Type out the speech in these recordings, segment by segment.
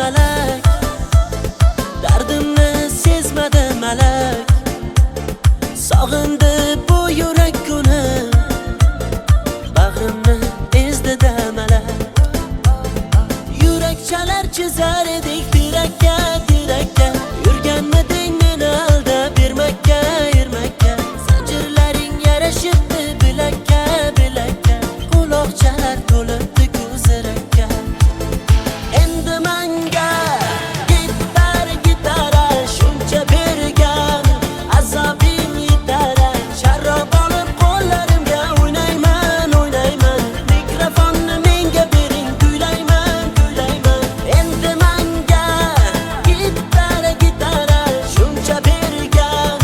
malak, dardimni sezmadi malak. Sog'indi bu yurak kuni, bag'rimni ezdi-da malak. Yurak chalar chizar edik tirakka, tirakka. Yurganmiding meni aldab bermakka, ermakka. Zanjirlaring yarashibdi bilakka, bilakka. Quloqchalar to'libdi ko'zirakka. Endi menga gitara shuncha bergan, azobing yetar. Sharrob olib qo'llarimga o'ynayman, o'ynayman. Mikrofonni menga bering, kuylayman, kuylayman. Endi menga gitara shuncha bergan,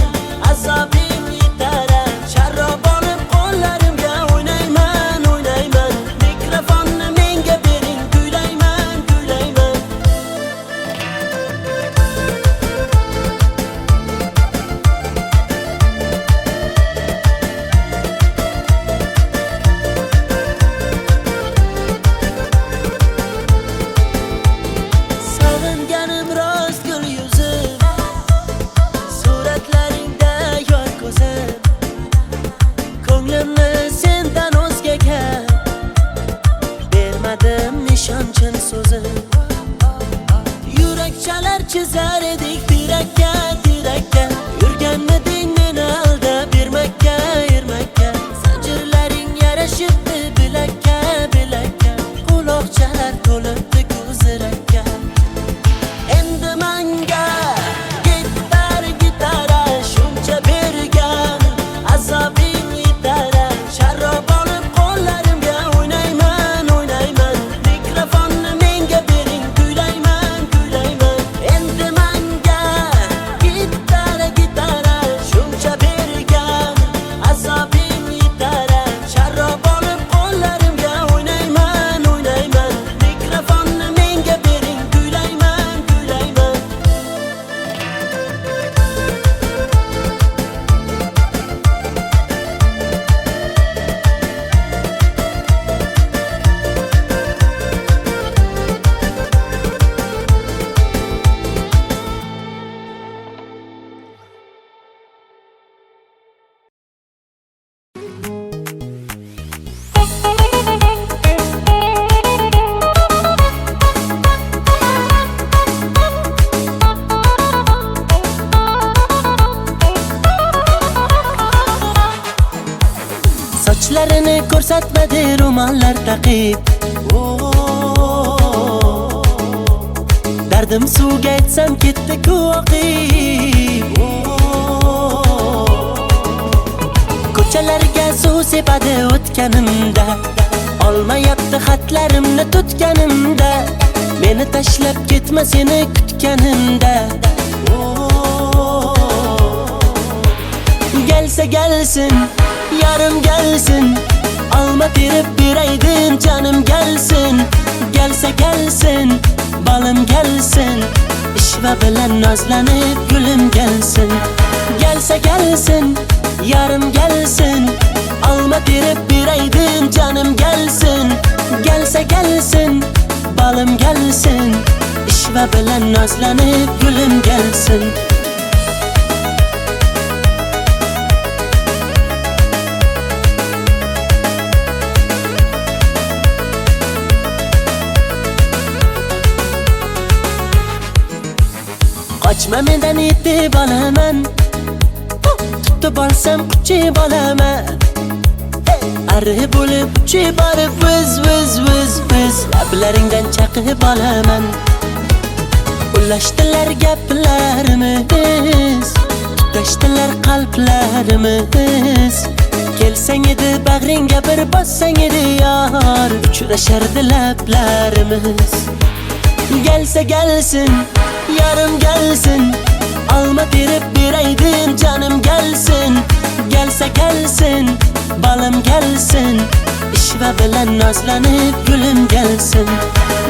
azobing yetar. Sharrob olib qo'llarimga o'ynayman, o'ynayman. Mikrofonni menga bering, kuylayman, kuylayman. Sog'inganim rost gul yuzim, suratlaringda yor ko'zim. Ko'nglimni sendan o'zgaga bermadim nishonchin so'zim. Yurak chalar chizar edik tirakka, tirakka. Yurganmiding meni aldab bermakka, ermakka. Zanjirlaring yarashibdi bilakka, bilakka. Quloqchalar to'libdi ko'zirakka. Endi menga gitara shuncha bergan, azobing yetar. Sharrob olib qo'llarimga o'ynayman, o'ynayman. Mikrofonni menga bering, kuylayman, kuylayman. Endi menga gitara shuncha bergan, azobing yetar. Sharrob olib qo'llarimga o'ynayman, o'ynayman. Mikrofonni menga bering, kuylayman, kuylayman. Sochlarini ko'rsatmadi ro'mollar taqib. Dardim suvga aytsam ketdi-ku oqib. Ko'chalarga suv sepadi o'tganimda, olmayapti xatlarimni tutganimda. Meni tashlab ketma seni kutganimda. Gelsa gelsin, yarım gelsin. Alma terib beraydim canım gelsin. Gelsa gelsin, balım gelsin. İşva bilan nozlanib gulum gelsin. Gelsa gelsin, yarım gelsin. Alma terib beraydim canım gelsin. Gelsa gelsin, balım gelsin. İşva bilan nozlanib gulum gelsin. Qochma mendan yetib olaman, tutib olsam quchib olaman. Arri bo'lib uchib borib viz viz viz viz lablaringdan chaqib olaman. Ulashdilar gaplarimiz, tutashdilar qalblarimiz. Kelsang edi bag'ringga bir bossang edi yor, uchrashardi lablarimiz. Gelsa gelsin, yarım gelsin. Alma terib beraydim canım gelsin. Gelsa gelsin, balım gelsin. İşva bilan nozlanib gulum gelsin.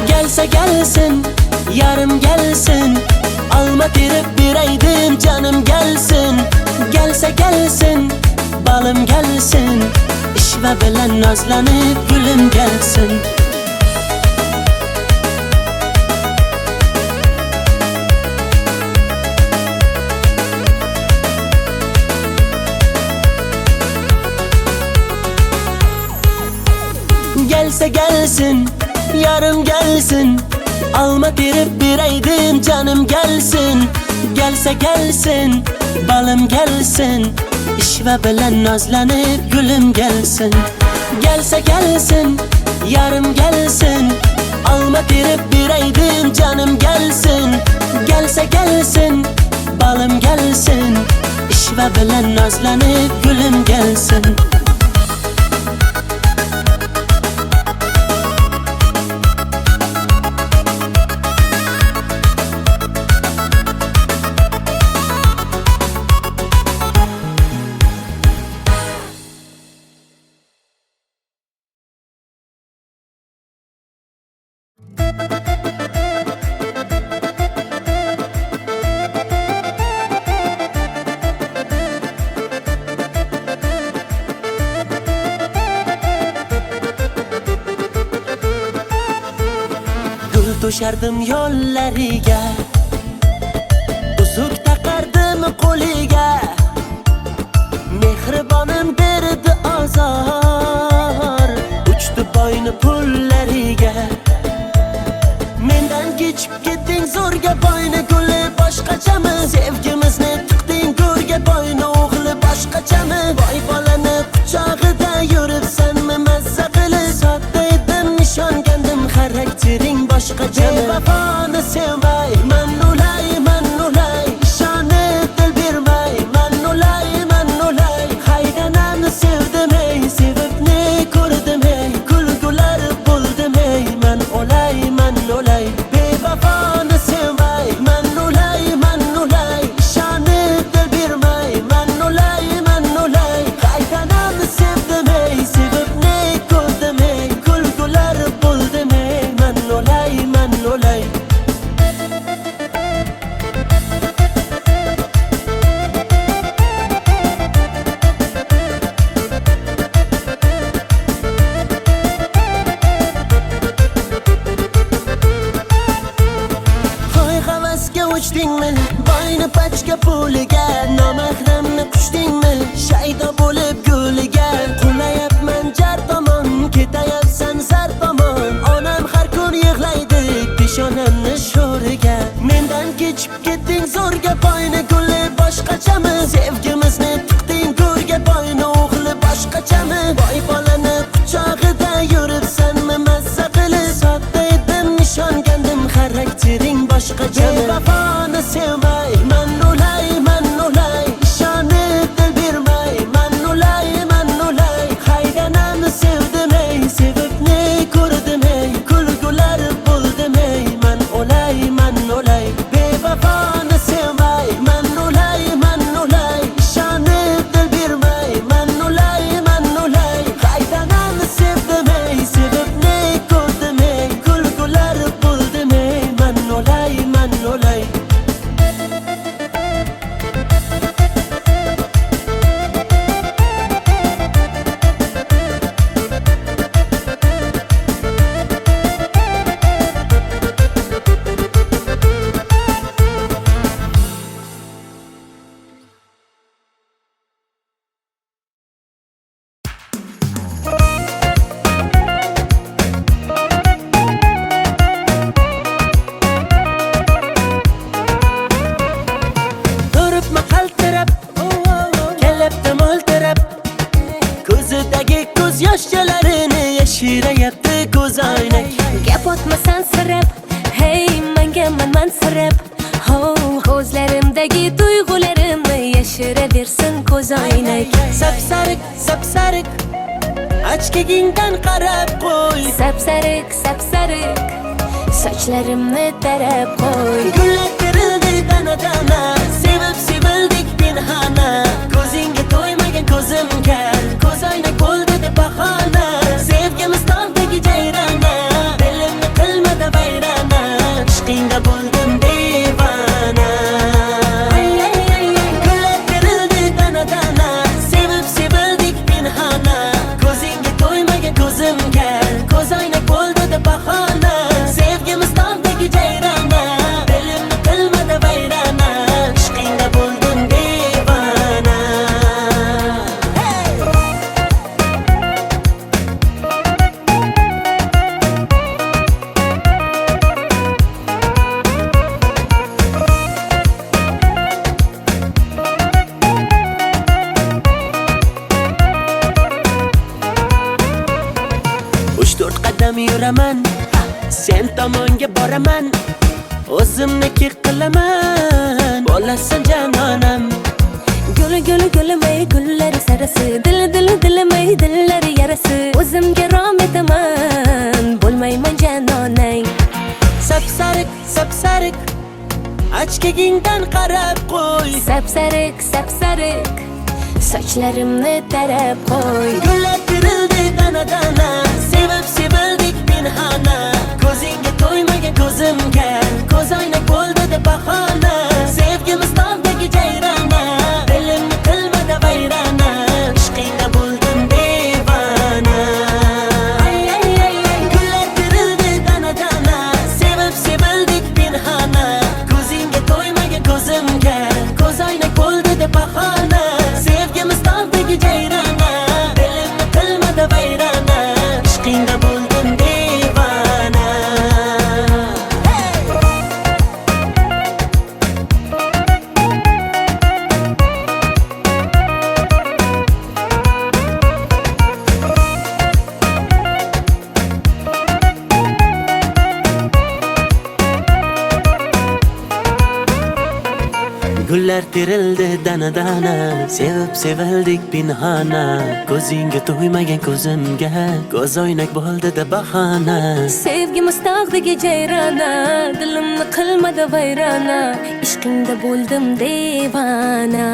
Gelsa gelsin, yarım gelsin. Alma terib beraydim canım gelsin. Gelsa gelsin, balım gelsin. İşva bilan nozlanib gulum gelsin. gelsin, yarım gelsin. Alma terip bireydim canım gelsin. Gelse gelsin, balım gelsin. İşve bilen nazlanıp gülüm gelsin. Gelse gelsin, yarım gelsin. Alma terip bireydim canım gelsin. Gelse gelsin, balım gelsin. İşve bilen nazlanıp gülüm gelsin. To'shardim yo'llariga, uzuk taqardim qo'liga. Mehribonim berdi azor, uchdi boyni pullariga. Mendan kechib ketding zo'rga boyni guli boshqachami? Sevgimizni tiqding go'rga boyni o'g'li boshqachami? Boy bolani quchog'ida yuribsanmi mazza qilib? Sodda edim nishongandim xaraktering boshqacha. Vafoni sevmay, man ulay, ishonib dil bermay, man ulay. Haydanamni sevdim ey, sevib ne ko'rdim ey, kulgular bo'ldim ey, man ulay. Bevafoni sevmay, man ulay, ishonib dil bermay, man ulay. Haydanamni sevdim ey, sevib ne ko'rdim ey, kulgular bo'ldim ey, man ulay. Uchdingmi boyni pachka puliga, nomahramni qushdingmi shaydo bo'lib g'uliga? Qulayapman jar tomon, ketayapsan zar tomon. Onam har kun yig'laydi peshonamni sho'riga. Mendan kechib ketding zo'rga boyni guli boshqachami? Sevgimizni tiqding go'rga boyni o'g'li boshqachami? Boy bolani quchog'ida yuribsanmi mazza qilib? Sodda edim nishongandim xaraktering boshqacha. Vafoni sevmay, man ulay, ishonib dil bermay, man ulay. Haydanamni sevdim ey, sevib ne ko'rdim ey, kulgular bo'ldim ey, man ulay. Bevafoni sevmay, man ulay, ishonib dil bermay, man ulay. Haydanamni sevdim ey, sevib ne ko'rdim ey, kulgular bo'ldim ey, man ulay. Yoshchalarini yashirayapti ko'zoynak. Gap otmasan sirab, hey menga mansirab. Ko'zlarimdagi tuyg'ularimni yashiraversin ko'zoynak. Sapsariq ochkagingdan qarab qo'y. Sapsariq sochlarimni tarab qo'y. Gullar terildi dana, sevib sevildik pinhona. Ko'zingga to'ymagan ko'zim kar, ko'zoynak bo'ldi deb bahona. Sevgimiz tog'dagi jayrona, dilimni qilmadi vayrona. Ishqingda bo'ldim devona. Gullar terildi dana, sevib sevildik pinhona. Ko'zingga to'ymagan ko'zim kar, ko'zoynak bo'ldi deb bahona. Sevgimiz tog'dagi jayrona, dilimni qilmadi vayrona. Ishqingda bo'ldim devona. tomonga boraman, o'zimniki qilaman, bo'lasan janonam. Guli gulimay gullari sarasi, dilimay dillari yarasi, o'zimga rom etaman, bo'lmayman janonang. Sapsariq ochkagingdan qarab qo'y, Sapsariq sochlarimni tarab qo'y. gullar terildi dana, sevib sevildik pinhona, ko'zingga to'ymagan ko'zimga, ko'z oynak bo'ldi deb bahona, sevgimiz tog'dagi jayrona, dilimni qilmadi vayrona, ishqingda bo'ldim devona. Gullar terildi dana, sevib sevildik pinhona, ko'zingga to'ymagan ko'zimga, ko'z oynak bo'ldi deb bahona, sevgimiz tog'dagi jayrona, dilimni qilmadi vayrona, ishqingda bo'ldim devona. Gullar terildi dana, sevib sevildik pinhona, ko'zingga to'ymagan ko'zimga, ko'z oynak bo'ldi deb bahona. Sevgimiz tog'dagi jayrona, dilimni qilmadi vayrona, ishqingda bo'ldim devona.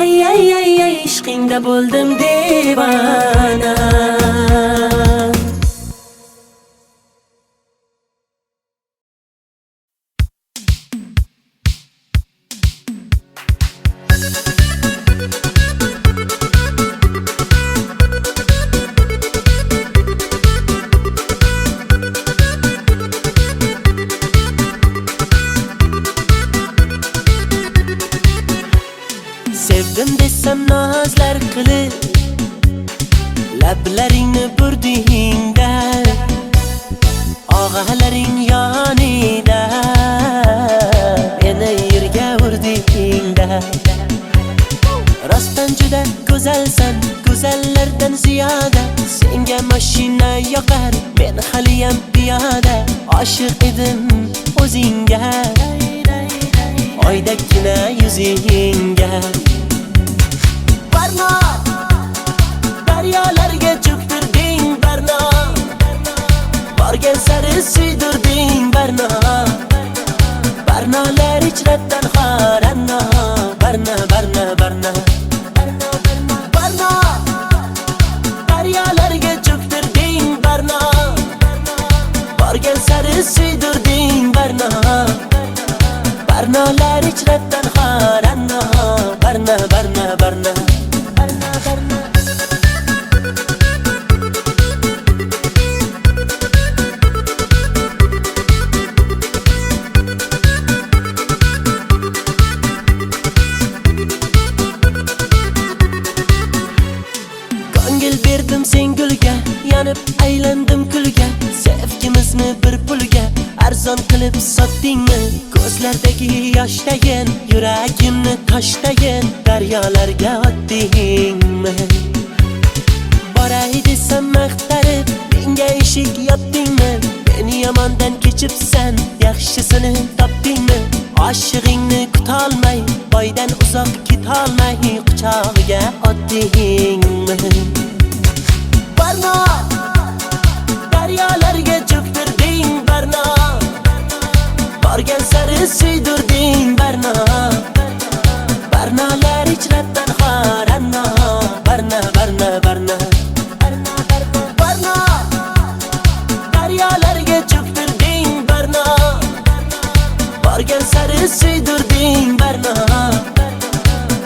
Ay, ishqingda bo'ldim devona. Sevdim desam nozlar qilib, lablaringni burdingda, og'alaring yonida, meni yerga urdingda. Rostdan juda go'zalsan, go'zallardan ziyoda, senga mashina yoqar, men haliyam piyoda, oshiq edim o'zingga, oydakkina yuzingga. Barno, daryolarga cho'ktirding barno, borgan sari suydirding barno, barnolar ichrabdan xoranno, barno, barno, daryolarga cho'ktirding barno, borgan sari suydirding barno, barnolar ichrabdan xoranno, barno. Ko'ngil berdim sen gulga, yanib aylandim kulga, sevgimizni bir pulga arzon qilib sotdingmi? Ko'zlardagi yoshdayin, yuragimni toshdayin, daryolarga otdingmi? Boray desam maqtarib, menga eshik yopdingmi? Meni yomondan kechibsan, yaxshisini topdingmi? Oshig'ingni kutolmay, boydan uzoq ketolmay, quchog'iga otdingmi? Barno, daryolarga cho'ktirding barno, borgan sari suydirding barno, barnolar ichrabdan xoranno, barno, daryolarga cho'ktirding barno, borgan sari suydirding barno,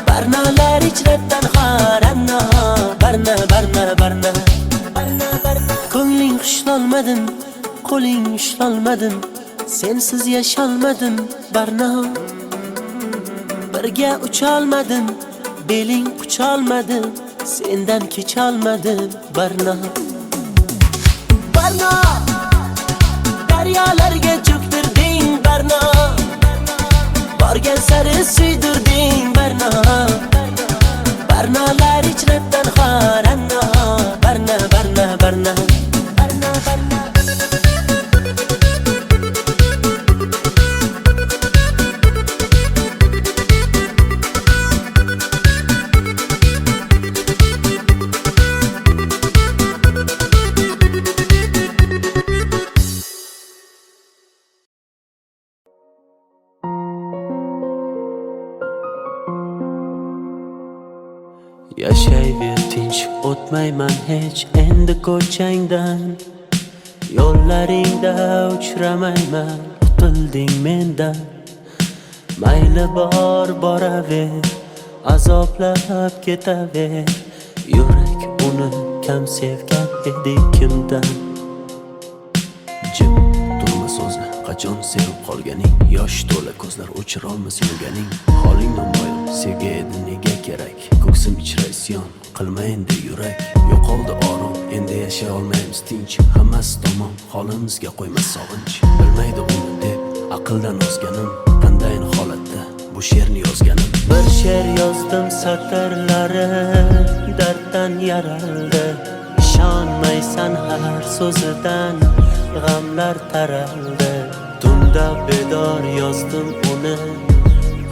barnolar ichrabdan xoranno, barno. Ko'ngling xushlolmadim, qo'ling ushlolmadim, sensiz yasholmadim barno, birga ucholmadim, beling qucholmadim, sendan kecholmadim barno. Barno, daryolarga cho'ktirding barno, borgan sari suydirding barno, barnolar ichrabdan xoranno, barno. Yashayver tinch, o'tmayman hech endi ko'changdan. Yo'llaringda uchramayman, qutilding mendan. Mayli bor boraver, azoblab ketaver. Yurak uni kam sevgan edi kimdan. Jim turma so'zla, qachon sevib qolganing. Yosh to'la ko'zlar o'chirolmas yurganing. Holing namoyon, sevgi edi nega kerak. Ko'ksim ichra isyon, qilma endi yurak. Yo'qoldi orom, endi yashay olmaymiz tinch. Hammasi tamom, holimizga qo'ymas sog'inch. Bilmaydi uni deb aqldan ozganim. Qandayin holatda bu she'rni yozganim. Bir she'r yozdim satrlari darddan yaraldi. Ishonmaysan har so'zidan g'amlar taraldi. Tunda bedor yozdim uni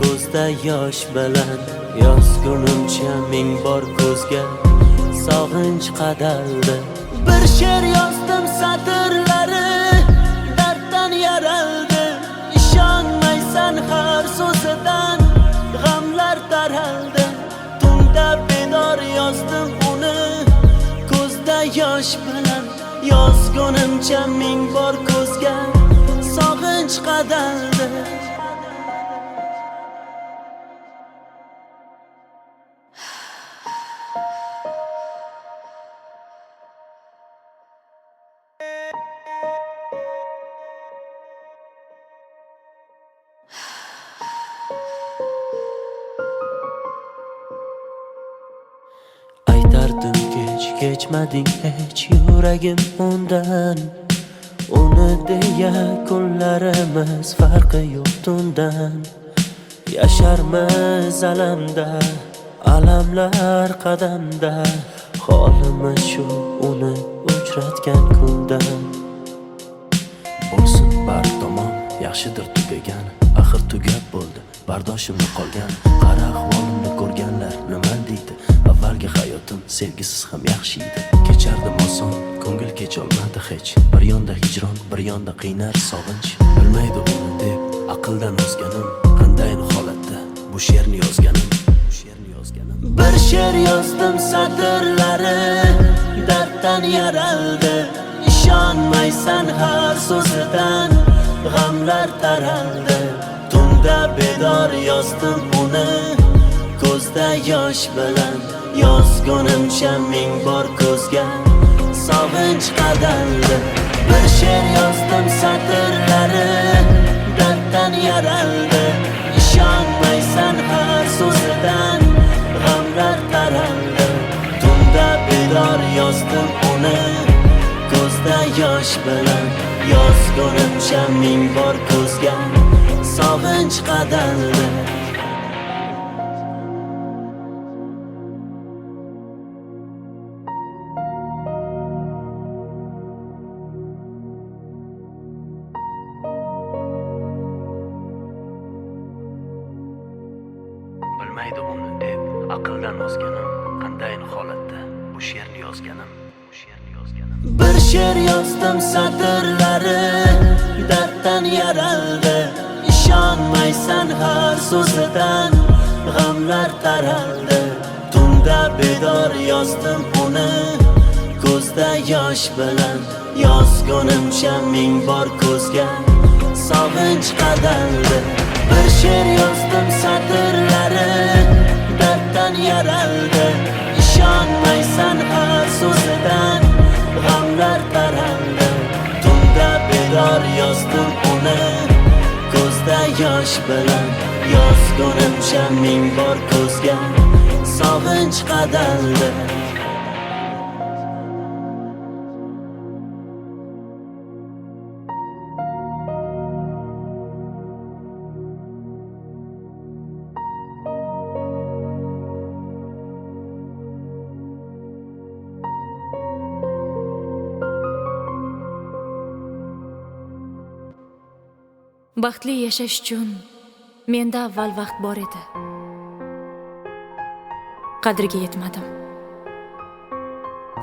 ko'zda yosh bilan. Yozgunimcha ming bor ko'zga sog'inch qadaldi. Bir she'r yozdim satrlari darddan yaraldi. Ishonmaysan har so'zidan g'amlar taraldi. Tunda bedor yozdim uni ko'zda yosh bilan. Yozgunimcha ming bor ko'zga sog'inch qadaldi. Aytardim kechmading hech yuragim undan. Uni deya kunlarimiz farqi yo'q tundan. Yasharmiz alamda, alamlar qadamda. Holimiz shu uni uchratgan kundan. Bo'lsin bar tomon, yaxshidir tugagan. Axir tugab bo'ldi, bardoshimni qolgan. Qara ahvolimni ko'rganlar nima deydi? Avvalgi hayotim sevgisiz ham yaxshi edi. Kechardim oson, ko'ngil kecholmadi hech. Bir yonda hijron, bir yonda qiynar sog'inch. Bilmaydi uni deb aqldan ozganim. Qandayin holatda bu she'rni yozganim. Bir she'r yozdim satrlari darddan yaraldi. Ishonmaysan har so'zidan g'amlar taraldi. Tunda bedor yozdim uni ko'zda yosh bilan. Yozgunimcha ming bor ko'zga sog'inch qadaldi. Bir she'r yozdim satrlari darddan yaraldi. Ishonmaysan har so'zidan g'amlar taraldi. Tunda bedor yozdim uni ko'zda yosh bilan. Yozgunimcha ming bor ko'zga sog'inch qadaldi. Bilmaydi uni deb aqldan ozganim. Qandayin holatda bu she'rni yozganim. Bir she'r yozdim satrlari darddan yaraldi. Ishonmaysan har so'zidan g'amlar taraldi. Tunda bedor yozdim uni ko'zda yosh bilan. Yozgunimcha ming bor ko'zga sog'inch qadaldi. Bir she'r yozdim satrlari darddan yaraldi. Ishonmaysan har so'zidan g'amlar taraldi. Tunda bedor yozdim uni ko'zda yosh bilan. Yozgunimcha ming bor ko'zga sog'inch qadaldi. Baxtli yashash uchun menda avval vaqt bor edi. Qadriga yetmadim.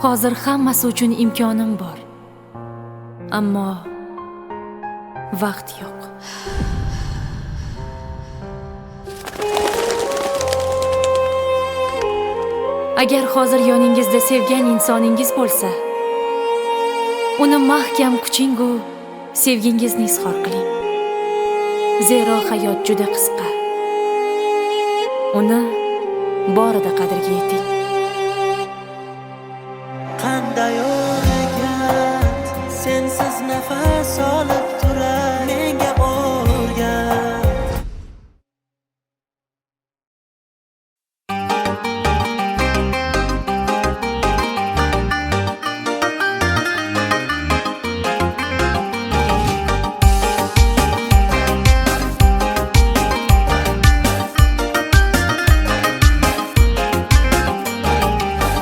Hozir hammasi uchun imkonim bor. Ammo vaqt yo'q. Agar hozir yoningizda sevgan insoningiz bo'lsa, uni mahkam kuchingu sevgingizni izhor qiling. Zero hayot juda qisqa. Uni borida qadriga yeting. Qanday o'rgat, sensiz nafas olib turar menga o'rgat.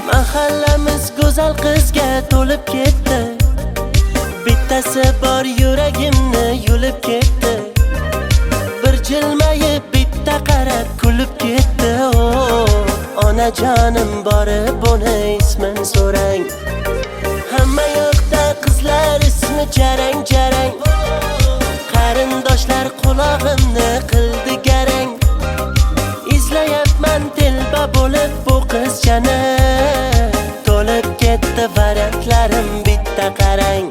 Mahallamiz go'zal qizga to'lib ketdi. Bittasi bor yuragimni yulib ketdi. Bir jilmayib bitta qarab kulib ketdi. Onajonim borib uni ismin so'rang. Hamma yoqda qizlar ismi jarang jarang. Qarindoshlar qulog'imni qildi garang. Izlayapman telba bo'lib bu qizchani. To'lib ketdi variantlarim bitta qarang.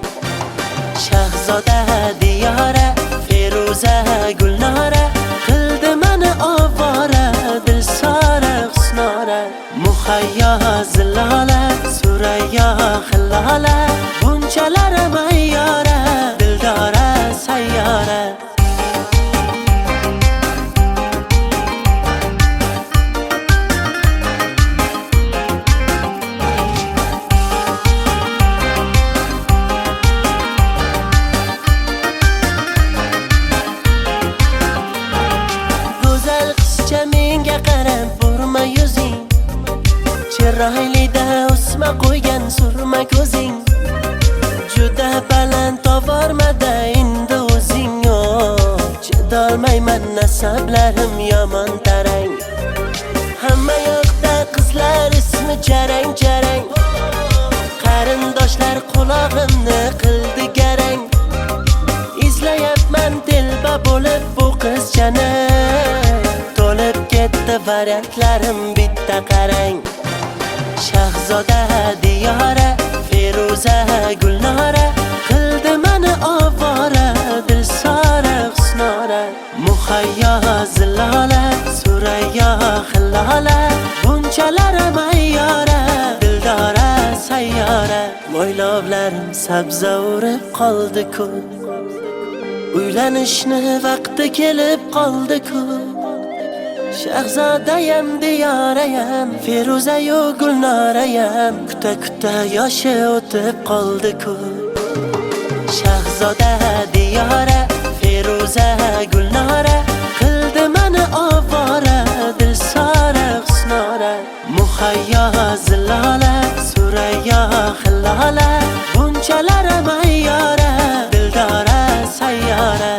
Shahzoda Diyora, Feruza Gulnora qildi meni ovora, Dilsora Husnora, Muhayyo Zilola, Surayyo Hillola, bunchalar mayyora, Dildora sayyora. Chiroylida o'sma qo'ygan surma ko'zing, juda baland tovormada endi o'zing. Chidolmayman nasablarim yomon tarang. Hamma yoqda qizlar ismi jarang jarang. Qarindoshlar qulog'imni qildi garang. Izlayapman telba bo'lib bu qizchani. To'lib ketdi variantlarim bitta qarang. Shahzoda Diyora, Feruza Gulnora qildi meni ovora, Dilsora Husnora, Muhayyo Zilola, Surayyo Hillola, bunchalar mayyora, Dildora sayyora. Mo'ylovlarim sabza urib qoldi-ku, uylanishni vaqti kelib qoldi-ku. Shahzodayam Diyorayam, Feruzayu Gulnorayam kuta kuta yoshi o'tib qoldi-ku. Shahzoda Diyora, Feruza Gulnora qildi meni ovora, Dilsora Husnora, Muhayyo Zilola, Surayyo Hillola, bunchalar mayyora, Dildora sayyora.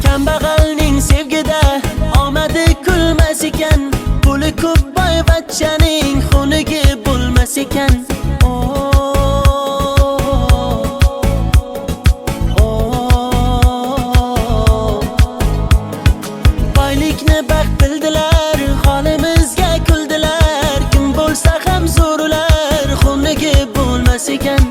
Kambag'alning sevgida omadi kulmas ekan, puli ko'p boyvachchaning xunigi bo'lmas ekan. Boylikni baxt bildilar, holimizga kuldilar. Kim bo'lsa ham zo'rlar, xunigi bo'lmas ekan.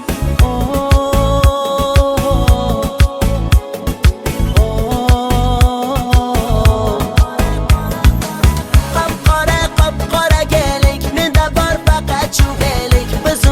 Biz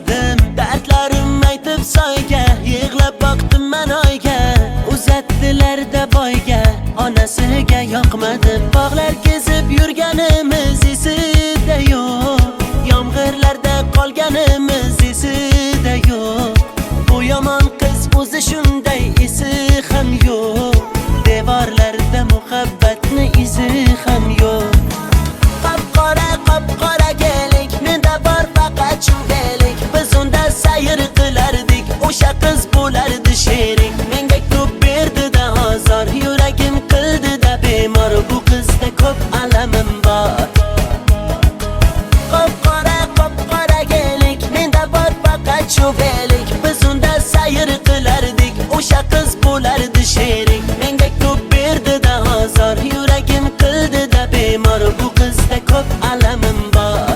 bordim. Dardlarim aytib soyga, yig'lab boqdim men oyga. Uzatdilar-da boyga, onasiga yoqmadi. Bog'lar kezib yurganimiz esida yo'q, yomg'irlarda qolganimiz esida yo'q. Bu yomon qiz o'zi shunday, esi ham yo'q. Devorlarda muhabbatni izi ham yo'q. Qop-qora kelik, menda bor faqat shundelik. Biz unda sayr qilardik, o'sha qiz bo'lardi sherik. Menga ko'p berdi-da azor, yuragim qildi-da bemor. Bu qizda ko'p alamim bor. Qop-qora kelik, menda bor faqat shundelik. Biz unda sayr qilardik, o'sha qiz bo'lardi sherik. Menga ko'p berdi-da azor, yuragim qildi-da bemor. Bu qizda ko'p alamim bor.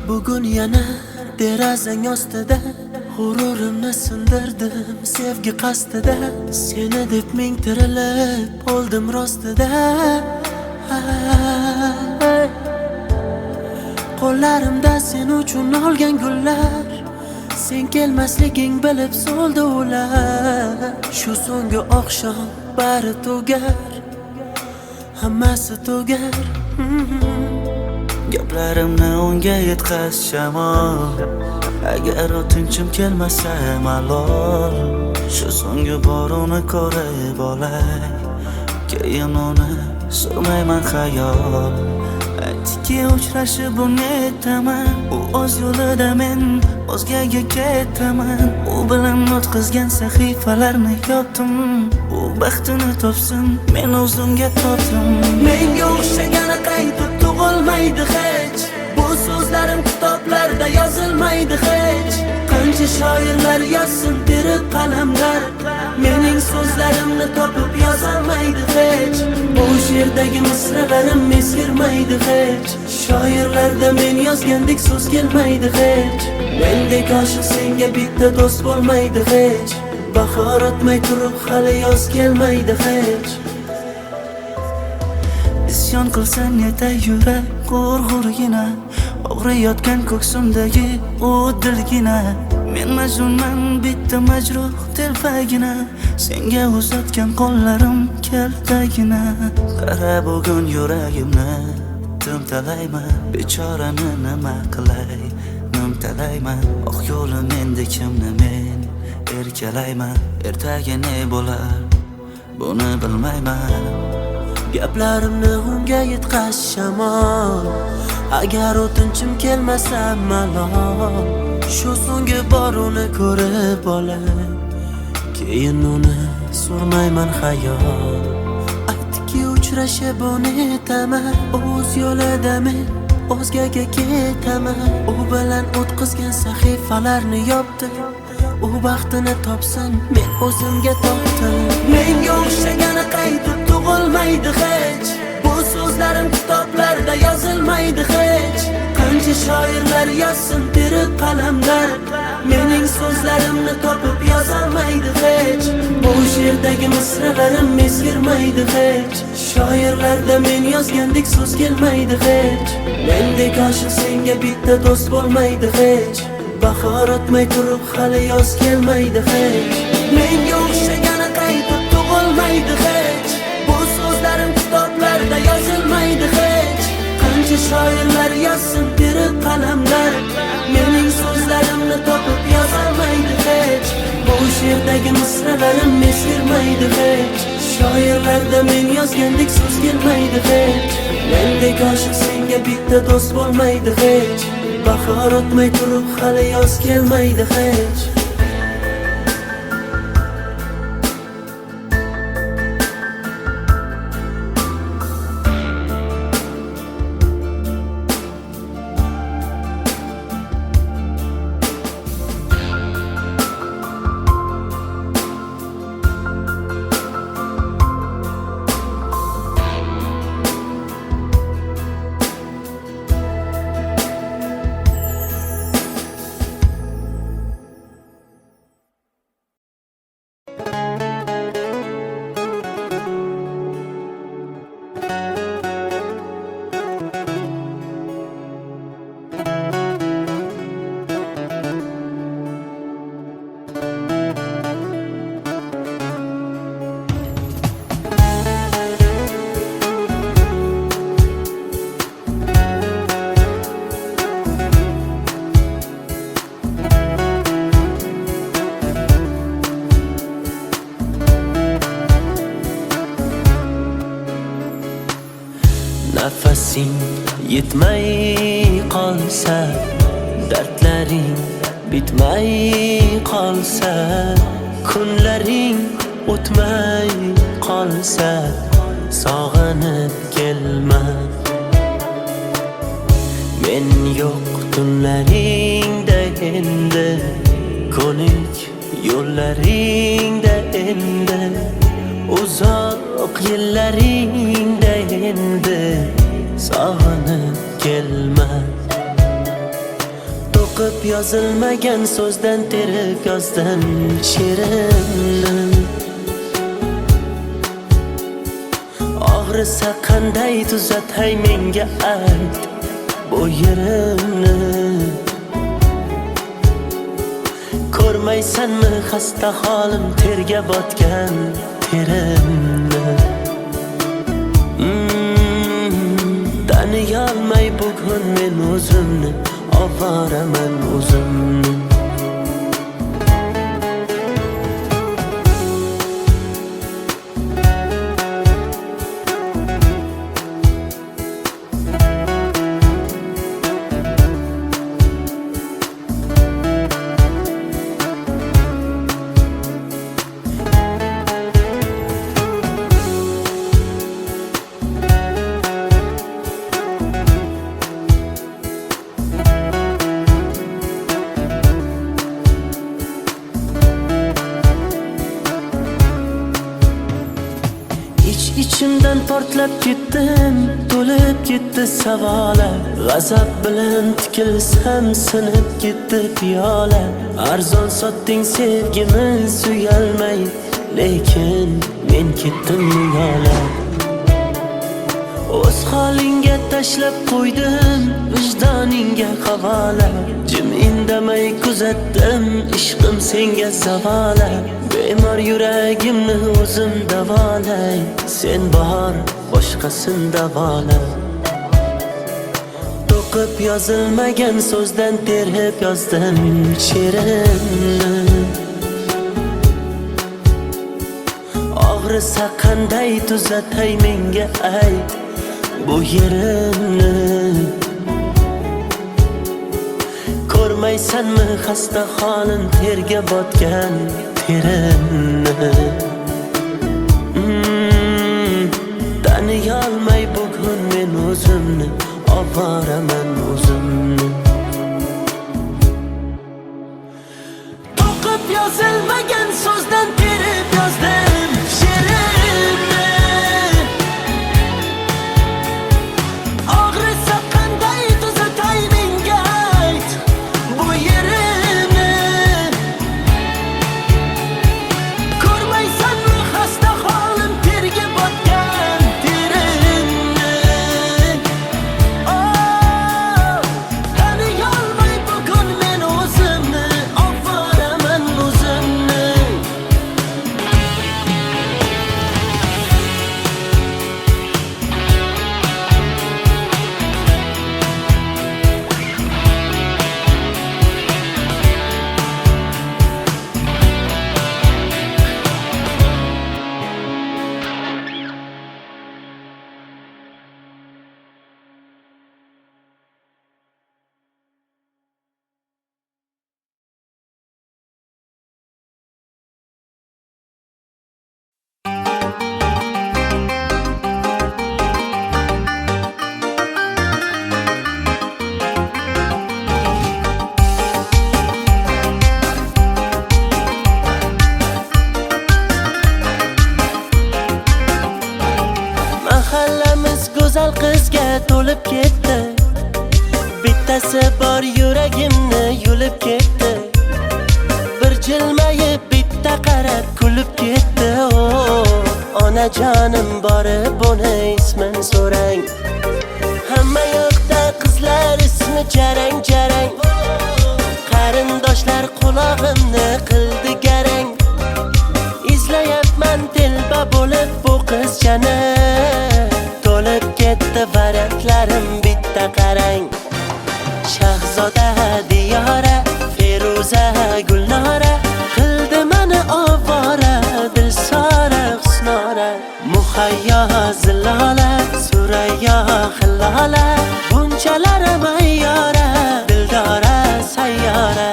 Bugun yana derazang ostida g'ururimni sindirdim sevgi qasdida. Seni deb ming tirilib oldim rostida. Qo'llarimda sen uchun olgan gullar, sen kelmasliging bilib so'ldi ular. Shu so'nggi oqshom bari tugar, hammasi tugar. Gaplarimni unga yetkaz shamol, agar o'tinchim kelmasa malol. Shu so'nggi bor uni ko'rib olay, keyin uni surmayman xayol. Aytdiki uchrashib unetaman, u o'z yo'lida men o'zgaga ketaman. U bilan o'tkazgan sahifalarni yopdim, u baxtini topsin, men o'zimga topdim. Menga o'xshagani qaytib tug'ilmaydi hech, bu so'zlarim kitoblarda yozilmaydi hech. Qancha shoirlar yozsin terib qalamlar, mening so'zlarimni topib yozolmaydi hech. Bu she'rdagi misralarim eskirmaydi hech, shoirlarda men yozgandek so'z kelmaydi hech. Mendek oshiq senga bitta do'st bo'lmaydi hech, bahor o'tmay turib hali yoz kelmaydi hech. Isyon qilsang yetay yurak g'urg'urgina, og'riyotgan ko'ksimdagi u dilgina. Men majnunman bitta majruh telpagina, senga uzatgan qo'llarim kaltagina. Qara bugun yuragimni timtalayman, bechorani nima qilay nimtalayman. Oq yo'lim endi kimni men erkalayman, ertaga ne bo'lar buni bilmayman. Gaplarimni unga yetkaz shamol, agar o'tinchim kelmasa malol. Shu so'nggi bor uni ko'rib olay, keyin uni surmayman xayol. Aytdiki uchrashib unetaman, o'z yo'lida men o'zgaga ketaman. U bilan o'tkazgan sahifalarni yopdim, u baxtini topsin, men o'zimga topdim. Menga o'xshagani qaytib tug'ilmaydi hech, bu so'zlarim kitoblarda yozilmaydi hech. Qancha shoirlar yozsin terib qalamlar, mening so'zlarimni topib yozolmaydi hech. Bu she'rdagi misralarim eskirmaydi hech, shoirlarda men yozgandek so'z kelmaydi hech. Mendek oshiq senga bitta do'st bo'lmaydi hech, bahor o'tmay turib hali yoz kelmaydi hech. Menga o'xshagani qaytib tug'ilmaydi hech, bu so'zlarim kitoblarda yozilmaydi hech. Qancha shoirlar yozsin terib qalamlar, mening so'zlarimni topib yozolmaydi hech. Bu she'rdagi misralarim eskirmaydi hech, shoirlarda men yozgandek so'z kelmaydi hech. Mendek oshiq senga bitta do'st bo'lmaydi hech, bahor o'tmay turib hali yoz kelmaydi hech. Nafasing yetmay qolsa, dardlaring bitmay qolsa, kunlaring o'tmay qolsa, sog'inib kelma. Men yo'q tunlaringda endi, ko'nik yo'llaringda endi, uzoq yillaringda endi, sog'inib kelma. To'qib yozilmagan so'zdan terib yozdim she'rimni. Og'risa qanday tuzatay menga ayt bu yerimni. Ko'rmaysanmi xasta holim, terga botgan terimni. Taniyolmay bugun men o'zimni, ovoraman o'zimni. İçimden portlab ketdim, to'lib ketdi savolar. G'azab bilan tikilsam sinib ketdi piyola. Arzon sotding sevgimiz uyalmay, lekin men ketdim yo'la. O'z holingga tashlab qo'ydim, vijdoningga havola. Jim indamay kuzatdim, ishqim senga zavola. Bemor yuragimni o'zim davolay, sen bor boshqasin davola. To'qib yozilmagan so'zdan terib yozdim she'rimni. Og'risa qanday tuzatay menga ayt bu yerimni. Ko'rmaysanmi xasta holim, terga botgan terimni. Taniyolmay bugun men o'zimni, ovoraman o'zimni. To'qib yozilmagan so'zdan terib yozdim she'rimni. Og'risa qanday tuzatay menga ayt bu yerimni. Ko'rmaysanmi xasta holim, terga botgan terimni. Taniyolmay bugun men o'zimni, ovoraman o'zimni. Mahallamiz go'zal qizga to'lib ketdi. Bittasi bor yuragimni yulib ketdi. Bir jilmayib bitta qarab kulib ketdi. Onajonim borib uni ismin so'rang. Hamma yoqda qizlar ismi jarang jarang. Qarindoshlar qulog'imni qildi garang. Izlayapman telba bo'lib bu qizchani. To'lib ketdi variantlarim, bitta qarang. Shahzoda Diyora, Feruza Gulnora, qildi meni ovora, Dilsora Husnora. Muhayyo Zilola, Surayyo bunchalarım ayyora, dildora sayyora.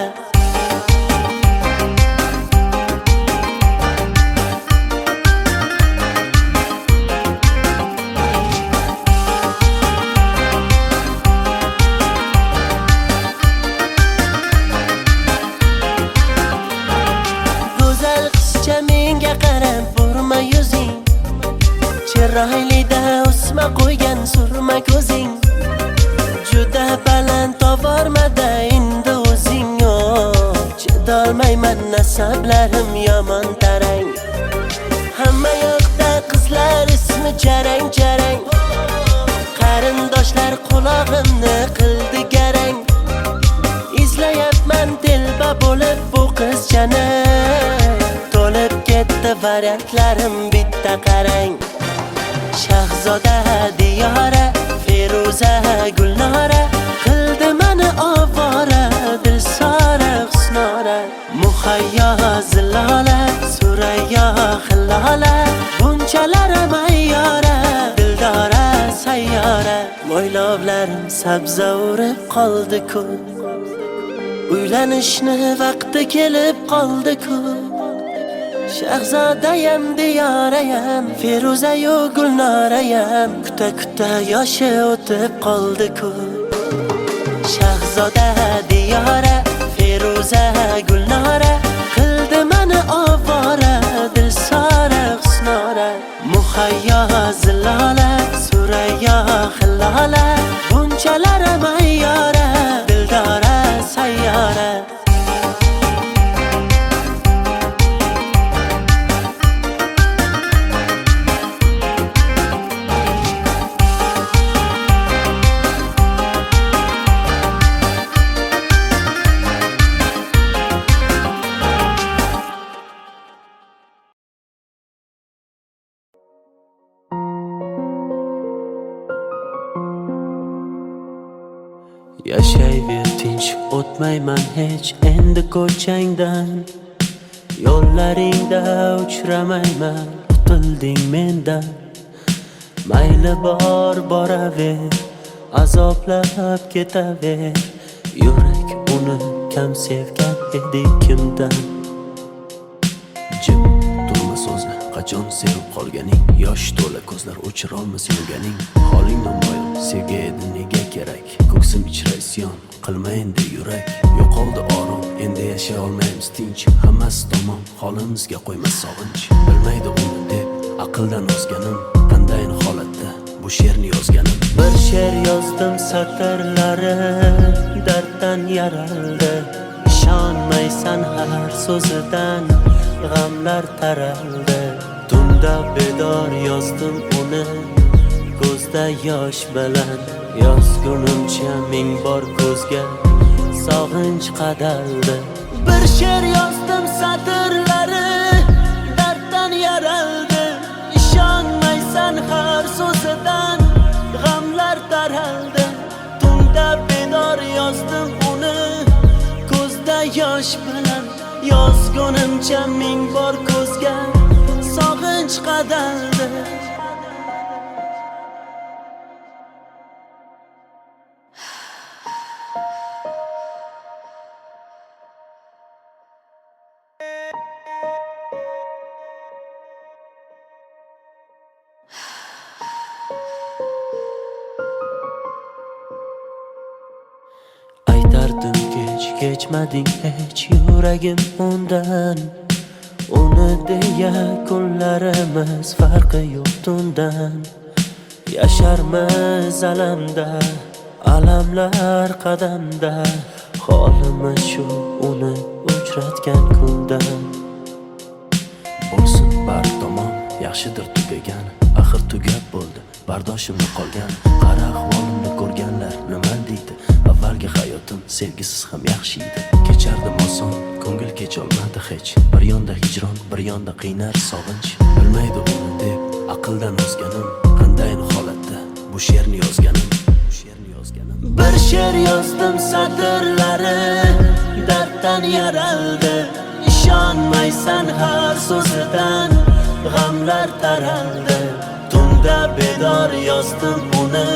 Go'zal qizcha menga qarab burma yuzing, chiroylida o'sma qo'ygan surma ko'zing, juda baland tovormada endi o'zing chidolmayman nasablarim yomon tarang. Hamma yoqda qizlar ismi jarang jarang, qarindoshlar qulog'imni qildi garang. Izlayapman telba bo'lib bu qizchani, to'lib ketdi variantlarim bitta qarang. Shahzoda diyora, Feruza Gulnora, qildi mani ovora, dilsora husnora. Muhayyo zilola, Surayyo hillola, bunchalarim ayyora, dildora sayyora. Mo'ylovlarim sabza urib qoldi-ku, uylanishni vaqti kelib qoldi-ku. Shahzodayam diyorayam, Feruzayu Gulnorayam, kuta kuta yoshi o'tib qoldi-ku. Shahzoda diyora, Feruza Gulnora, qildi mani ovora, dilsora husnora. Muhayyo zilola, Surayyo hillola, bunchalarim ayyora, dildora sayyora. Yashayver tinch, o'tmayman hech endi ko'changdan. Yo'llaringda uchramayman, qutilding mendan. Mayli bor boraver, azoblab ketaver. Yurak uni kam sevgan edi kimdan. Jim turma so'zla, qachon sevib qolganing, yosh to'la ko'zlar o'chirolmas yurganing. Holing namoyon, sevgi edi nega kerak, ko'ksim ichra isyon, qilma endi yurak. Yo'qoldi orom, endi yashay olmaymiz tinch, hammasi tamom, holimizga qo'ymas sog'inch. Bilmaydi uni deb aqldan ozganim, qandayin holatda bu she'rni yozganim. Bir she'r yozdim satrlari darddan yaraldi, ishonmaysan har so'zidan g'amlar taraldi. Tunda bedor yozdim uni, ko'zda yosh bilan, yozgunimcha ming bor ko'zga sog'inch qadaldi. Bir she'r yozdim satrlari darddan yaraldi, ishonmaysan har so'zidan g'amlar taraldi. Tunda bedor yozdim uni, ko'zda yosh bilan, yozgunimcha ming bor ko'zga sog'inch qadaldi. Aytardim kechmading hech yuragim undan. Uni deya kunlarimiz farqi yo'q tundan. Yasharmiz alamda, alamlar qadamda, holimiz shu uni uchratgan kundan. Bo'lsin bar tomon, yaxshidir tugagan, axir tugab bo'ldi, bardoshimni qolgan. Qara ahvolimni ko'rganlar nima deydi, avvalgi hayotim sevgisiz ham yaxshi edi. Kechardim oson, ko'ngil kecholmadi hech, bir yonda hijron, bir yonda qiynar sog'inch. Bilmaydi uni deb aqldan ozganim, qandayin holatda bu she'rni yozganim. Bir she'r yozdim satrlari darddan yaraldi, ishonmaysan har so'zidan g'amlar taraldi. Tunda bedor yozdim uni,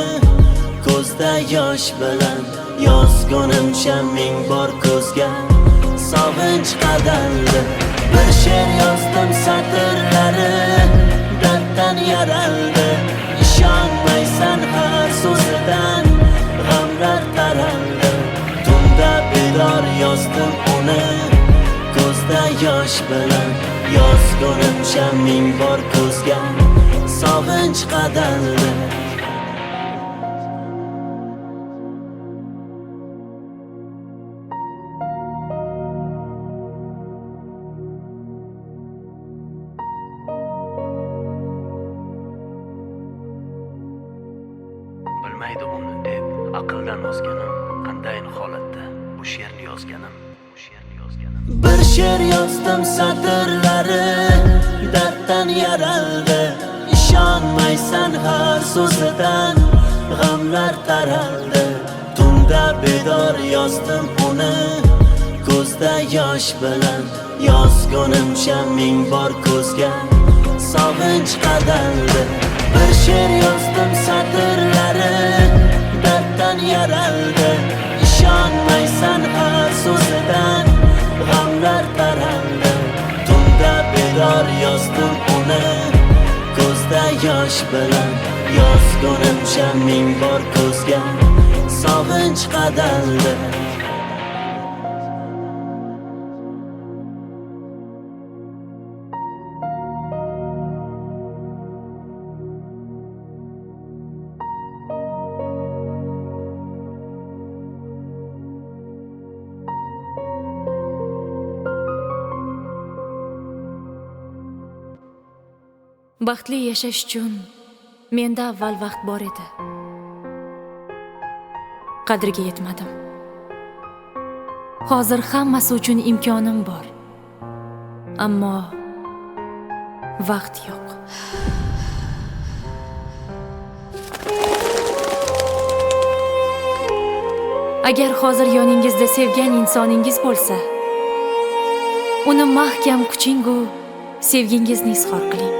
ko'zda yosh bilan yozgunimcha ming bor ko'zga sog'inch qadaldi. Bir she'r yozdim satrlari darddan yaraldi. İşonmaysan har so'zidan g'amlar taraldi. Tunda bedor yozdim uni ko'zda yosh bilan yozgunimcha ming bor ko'zga sog'inch qadaldi. Bilmaydi uni deb aqldan ozganim, qandayin holatda bu she'rni yozganim. Bir she'r yozdim satrlari darddan yaraldi. İşonmaysan har so'zidan g'amlar taraldi. Tunda bedor yozdim uni ko'zda yosh bilan yozgunimcha ming bor ko'zga sog'inch qadaldi. Bir she'r yozdim satrlari darddan yaraldi. İşonmaysan har so'zidan g'amlar taraldi. Tunda bedor yozdim uni ko'zda yosh bilan yozgunimcha ming bor ko'zga sog'inch qadaldi. Baxtli yashash uchun menda avval vaqt bor edi. Qadriga yetmadim. Hozir hammasi uchun imkonim bor. Ammo vaqt yo'q. Agar hozir yoningizda sevgan insoningiz bo'lsa, uni mahkam kuchingu sevgingizni izhor qiling.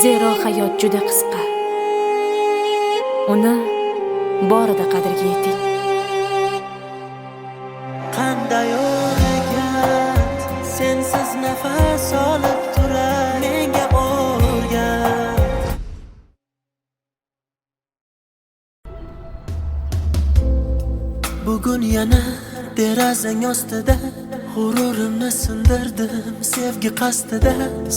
Zero hayot juda qisqa. Uni borida qadriga yeting. Qanday o'rgat sensiz nafas olib turar menga o'rgat. Bugun yana derazang ostida g'ururimni sindirdim sevgi qasdida.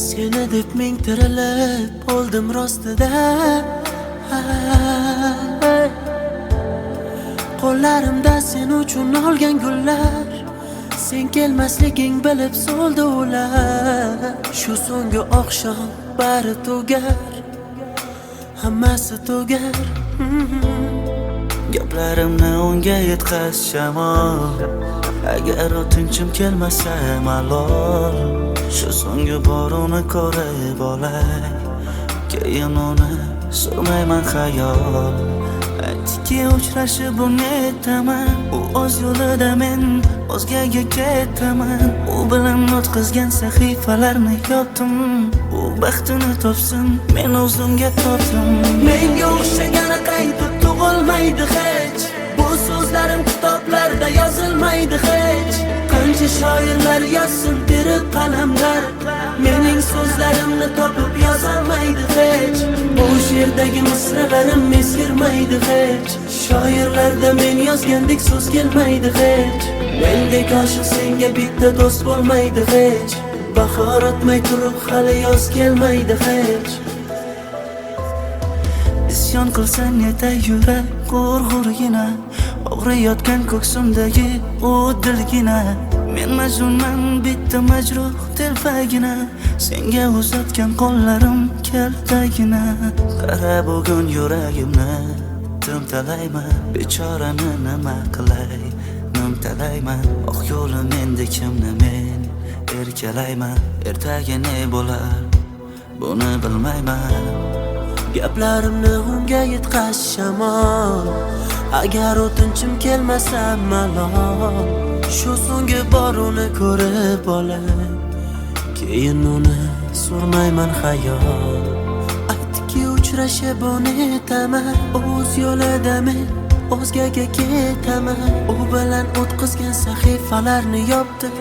Seni deb ming tirilib oldim rostida. Qo'llarimda sen uchun olgan gullar, sen kelmasliging bilib so'ldi ular. Shu so'nggi oqshom bari tugar, hammasi tugar. Gaplarimni unga yetkaz shamol, agar o'tinchim kelmasa malol. Shu so'nggi bor uni ko'rib olay, keyin uni surmayman xayol. Aytdiki uchrashib unetaman, u o'z yo'lida men o'zgaga ketaman. U bilan o'tkazgan sahifalarni yopdim, u baxtini topsin men o'zimga topdim. Menga o'xshagani qaytib tug'ilmaydi hech, bu so'zlarim kitoblarda yozilmaydi hech. Qancha shoirlar yozsin terib qalamlar, mening so'zlarimni topib yozolmaydi hech. Bu she'rdagi misralarim eskirmaydi hech. Shoirlarda men yozgandek so'z kelmaydi hech. Mendek oshiq senga bitta do'st bo'lmaydi hech. Bahor o'tmay turib hali yoz kelmaydi hech. Isyon qilsang netay yurak g'urg'urgina, og'riyotgan ko'ksimdagi u dilgina. Men majnunman bitta majruh telpagina, senga uzatgan qo'llarim kaltagina. Qara bugun yuragimni timtalayman, bechorani nima qilay nimtalayman. Oq yo'lim endi kimni men erkalayman, ertaga ne bo'lar buni bilmayman. Gaplarimni unga yetkaz shamol, agar o'tinchim kelmasa malol. Shu so'nggi bor uni ko'rib olay, keyin uni surmayman xayol. Aytdiki uchrashib unetaman, o'z yo'lida men o'zgaga ketaman. U bilan o'tkazgan sahifalarni yopdim.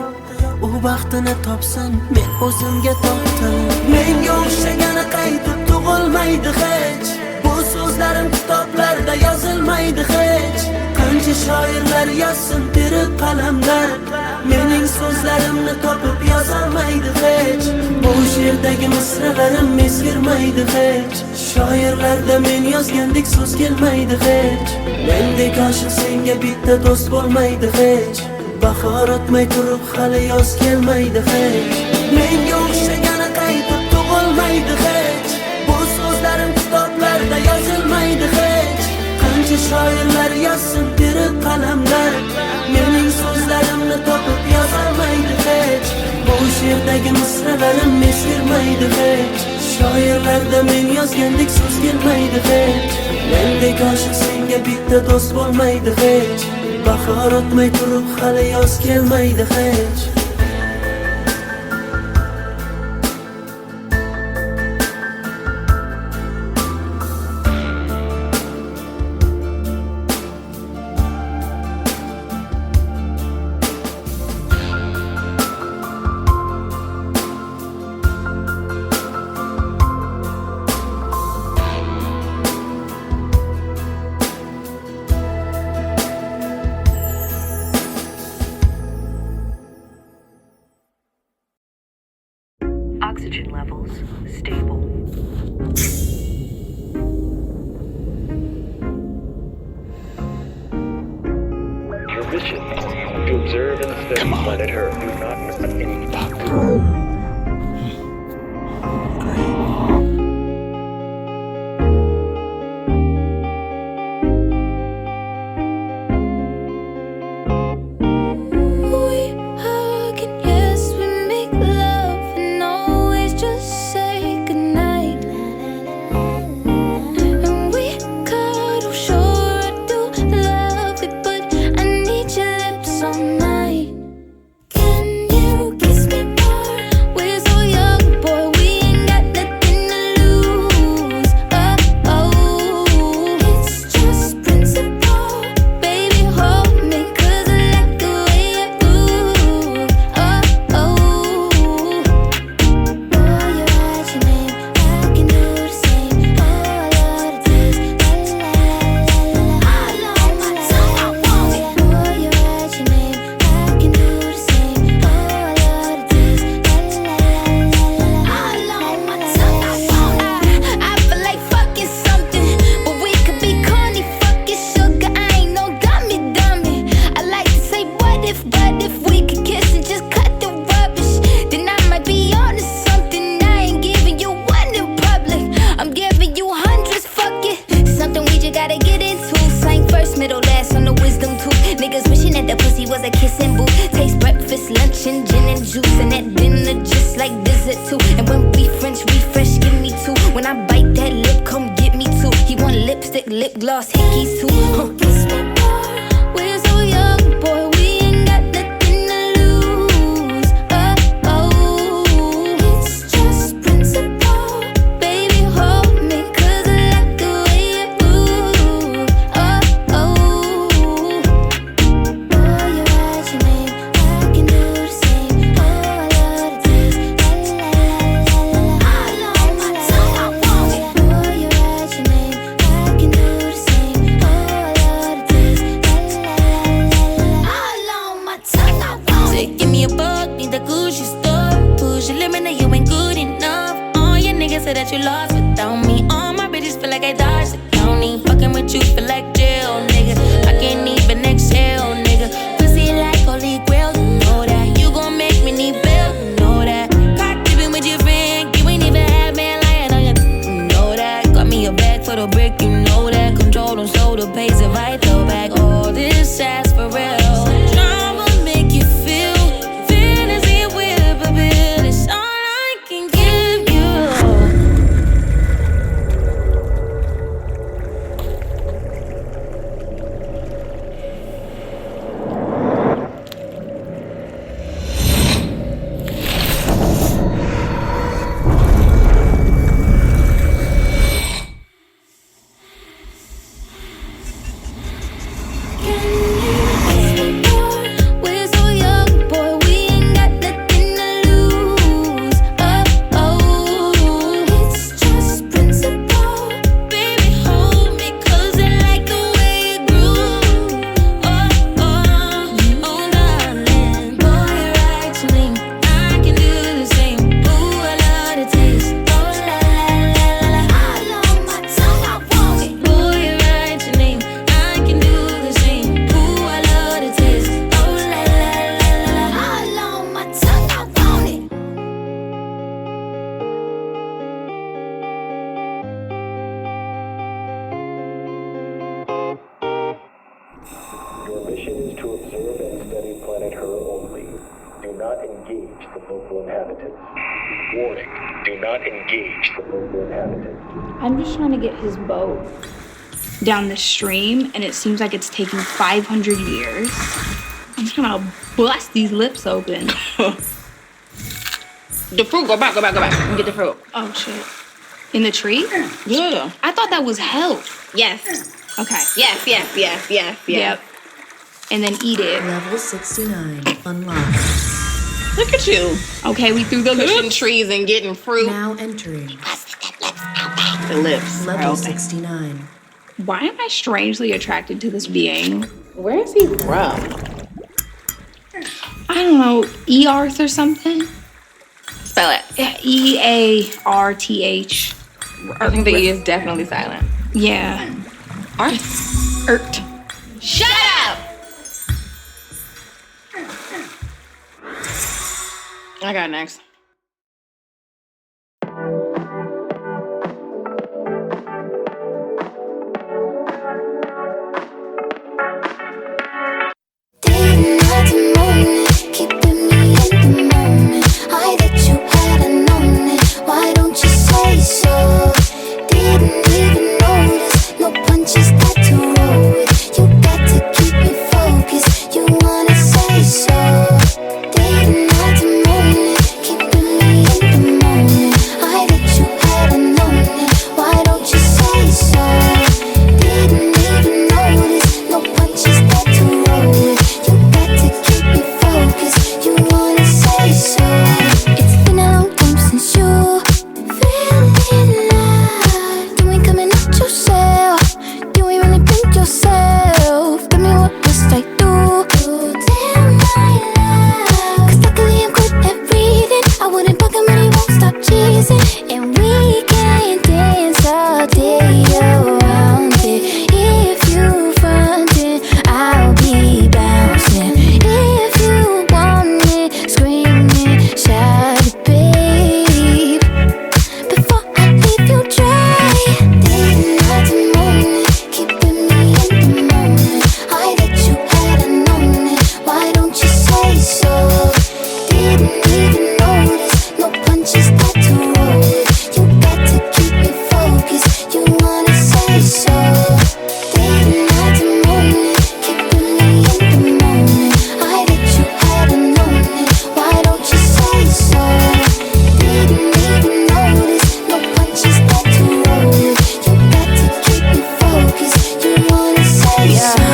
U baxtini topsin, men o'zimga topdim. Menga o'xshagani qaytib tug'ilmaydi hech. Bu so'zlarim kitoblarda yozilmaydi hech. Qancha shoirlar yozsin tirib qalamlar, mening so'zlarimni topib yozolmaydi hech. Bu she'rdagi misralarim ezgirmaydi hech. Shoirlarda men yozgandek so'z kelmaydi hech. Mendek oshiq senga bitta do'st bo'lmaydi hech. Bahor o'tmay turib hali yoz kelmaydi hech. Menga o'xshagani qaytib tug'ilmaydi hech. Bu so'zlarim kitoblarda yozilmaydi hech. Qancha shoirlar yozsin tirib qalamlar, mening so'zlarimni topib yozolmaydi hech. Bu she'rdagi misralarim ezgirmaydi hech. Shoirlarda men yozgandek so'z kelmaydi hech. Mendek oshiq senga bitta do'st bo'lmaydi hech. Bahor o'tmay turib hali yoz kelmaydi hech. Oxygen levels stable. Your mission to observe and study planet Earth. Do not miss any. Lip gloss, hickeys too. Kiss me more. We're so young, boy. We ain't got nothing to lose. Oh, oh. It's just principle. Baby, hold me, 'cause I like the way you move. Oh, oh. Boy, you write your name. I can do the same. Oh, I love the taste. La la la la la. All on my tongue, I want it. Boy, you write your name. I can do the same. Oh, I love the taste. La la la la la. All on my tongue, I want it. Say, give me a buck, need the Gucci store. Push your limit, now you ain't good enough. All your niggas say that you lost without me. All my bitches feel like I dodged the county. Fucking with you feel like jail, nigga. I can't even exhale, nigga. Pussy like holy grail, you know that. You gon' make me need bail, you know that. Caught dipping with your friend, you ain't even have man lying on you know that. Got me a bag for the brick, you know that. Control them so the pays if I throw back all this ass for real. Drama make you feel fantasy with a bill. It's all I can give you. the local inhabitants. Warning, do not engage the local inhabitants. I'm just trying to get his boat down the stream, and it seems like it's taking 500 years. I'm just gonna bust these lips open. The fruit, go back and get the fruit. Oh, shit. In the tree? Yeah. I thought that was help. Yes. Okay. Yes. Yep. And then eat it. Level 69 unlocked. Look at you. Okay, we threw the Pushing lips. trees and getting fruit. Now entering The lips. are level open. 69. Why am I strangely attracted to this being? Where is he from? I don't know, Earth or something? Spell it. Earth. I think the E is definitely silent. Yeah. Earth. Shut up! I got next. Day, night, and morning, keeping me in the moment. I that you had known it. Why don't you say so? Didn't even notice. No punches got to roll with. You got to keep me focused. You wanna say so? Day, night, and morning, keeping me in the moment. I that you had known it. Why don't you say so? Didn't even notice. No punches got to roll with. You got to keep me focused. You wanna say so? It's been a long time since you feeling alive. You ain't coming out yourself. You ain't really been yourself. Tell me what must I do? Damn my life. 'Cause luckily I'm good at reading. I wouldn't bug him and he won't stop cheesing. And we can dance all day around it. If you frontin', I'll be bouncing. If you want it, screaming, shout it, babe. Before I leave you dry, day, night, and morning, keeping me in the moment. I that you had known it. Why don't you say so? Didn't even notice. No punches got to roll with. You got to keep me focused. You wanna say so? Day, night, and morning, keeping me in the moment. I that you had known it. Why don't you say so? Didn't even notice. No punches got to roll with. You got to keep me focused. You wanna say so?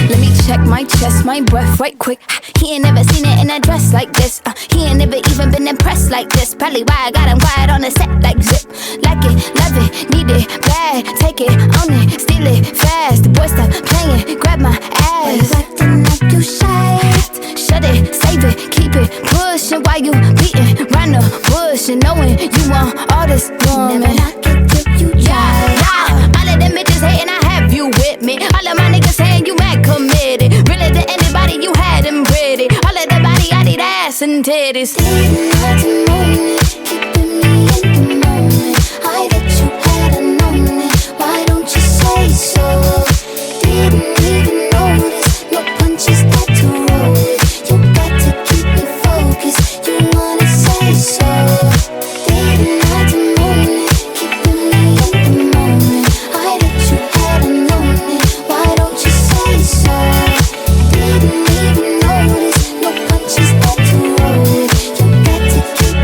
Let me check my chest, my breath right quick. He ain't never seen it in a dress like this. He ain't never even been impressed like this. Probably why I got him quiet on the set like zip. Like it, love it, need it, bad. Take it, own it, steal it, fast. The boy stop playing, grab my ass. Acting like you shy. Shut it, save it, keep it pushing while you beating round the bush and knowing you want all this woman. Never knock it till you try. Yeah, all of them bitches hating, I have you with me. All of my niggas saying you mad committed. Really to anybody, you had them pretty. All of the body, I need ass and titties. Day, night, and morning, keeping me in the moment. I that you had known it. Why don't you say so? Didn't even notice. No punches got to roll with. You got to keep me focused. You wanna say so? Day, night, and morning, keeping me in the moment. I that you had known it. Why don't you say so? Didn't even notice. No punches got to roll with. You got to keep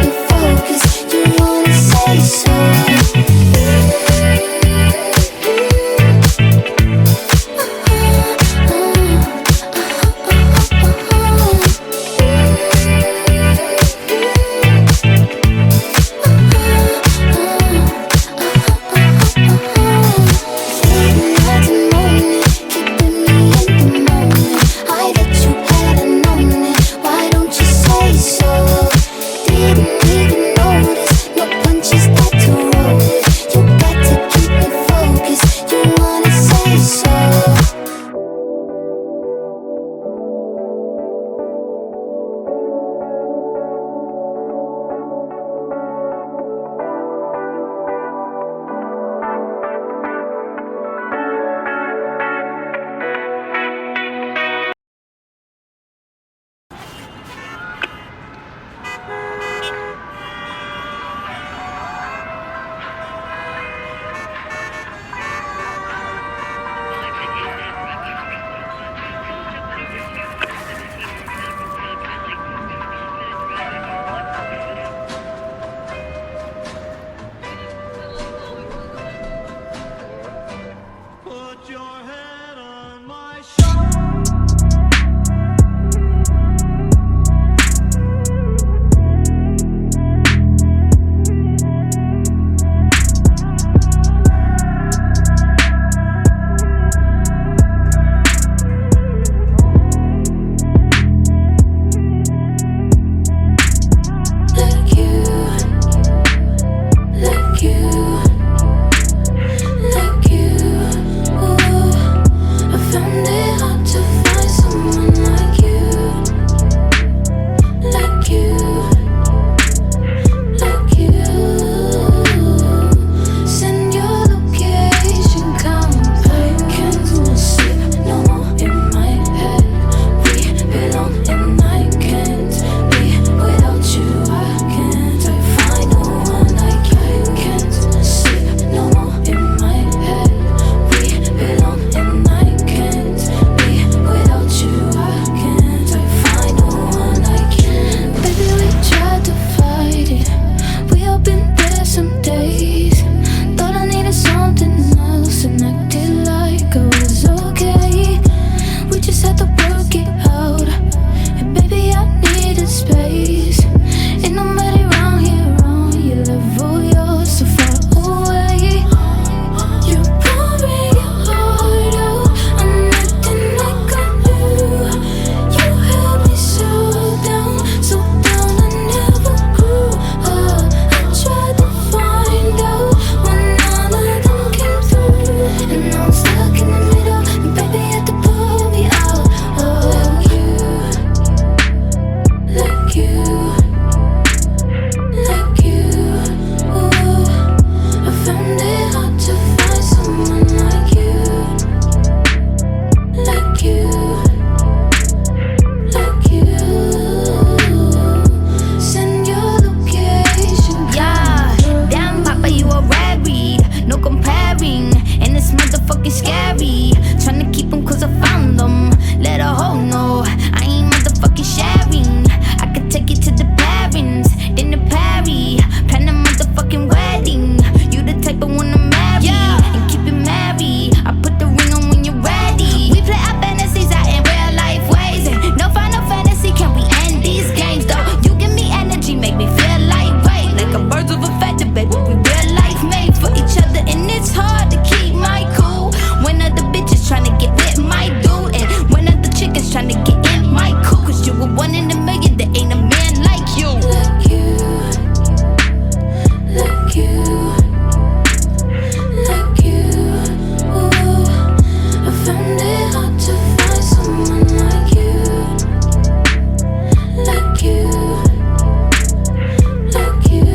Mary. Tryna keep them cause I found them. Let a hoe know I ain't motherfucking sharing. I could take you to the parents, then the party. Plan a motherfucking wedding. You the type I wanna marry, and keep it married. I put the ring on when you're ready. We play our fantasies out in real life ways. And no final fantasy, can we end these games though? You give me energy, make me feel lightweight. Like a birds of a feather, baby. We real life made for each other, and it's hard to keep my cool when other bitches tryna get with my dude, and when other chickens tryna get in my cool. Cause you were one in a million, there ain't a man like you. Like you, like you, like you. Ooh, I found it hard to find someone like you, like you, like you.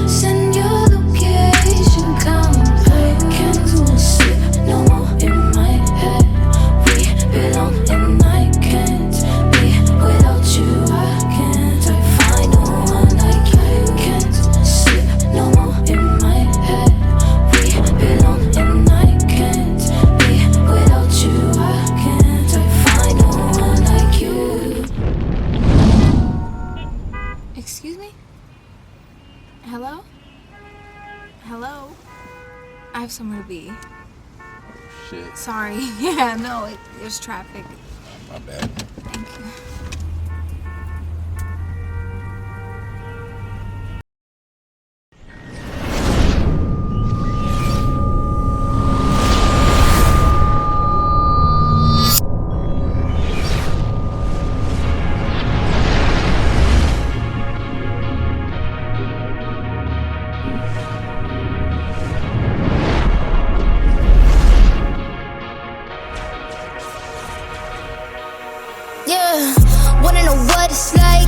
Send your location, come back. Can't sleep no more in my head. We belong and I can't be without you. I can't find no one like you. Can't sleep no more in my head. We belong and I can't be without you. I can't find no one like you. Excuse me? Hello? Hello? I have somewhere to be. Shit. Sorry. Yeah, no, there's traffic. My bad. Thank you. Yeah, wanna know what it's like?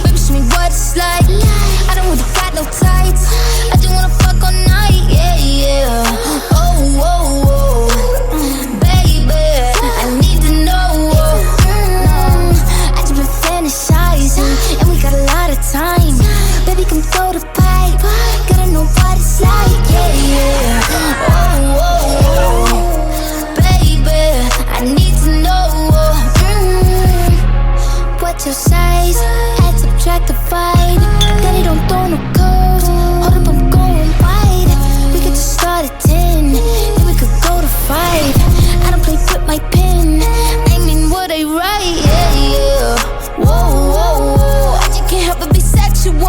Baby, show me what it's like. I don't really got no tights. I just wanna fuck all night. Yeah, yeah. Oh, oh, oh. Baby, I need to know. I just been fantasizing, and we got a lot of time. Baby, come throw the pipe. Gotta know what it's like. Yeah, yeah. Oh, oh, oh. Baby, I need to know. What's your size? Add, subtract, divide. Daddy don't throw no codes. Hold up, I'm going wide. We could just start at 10, then we could go to 5. I don't play with my pen. I mean what I write. Yeah, yeah. Whoa, whoa, whoa. I just can't help but be sexual.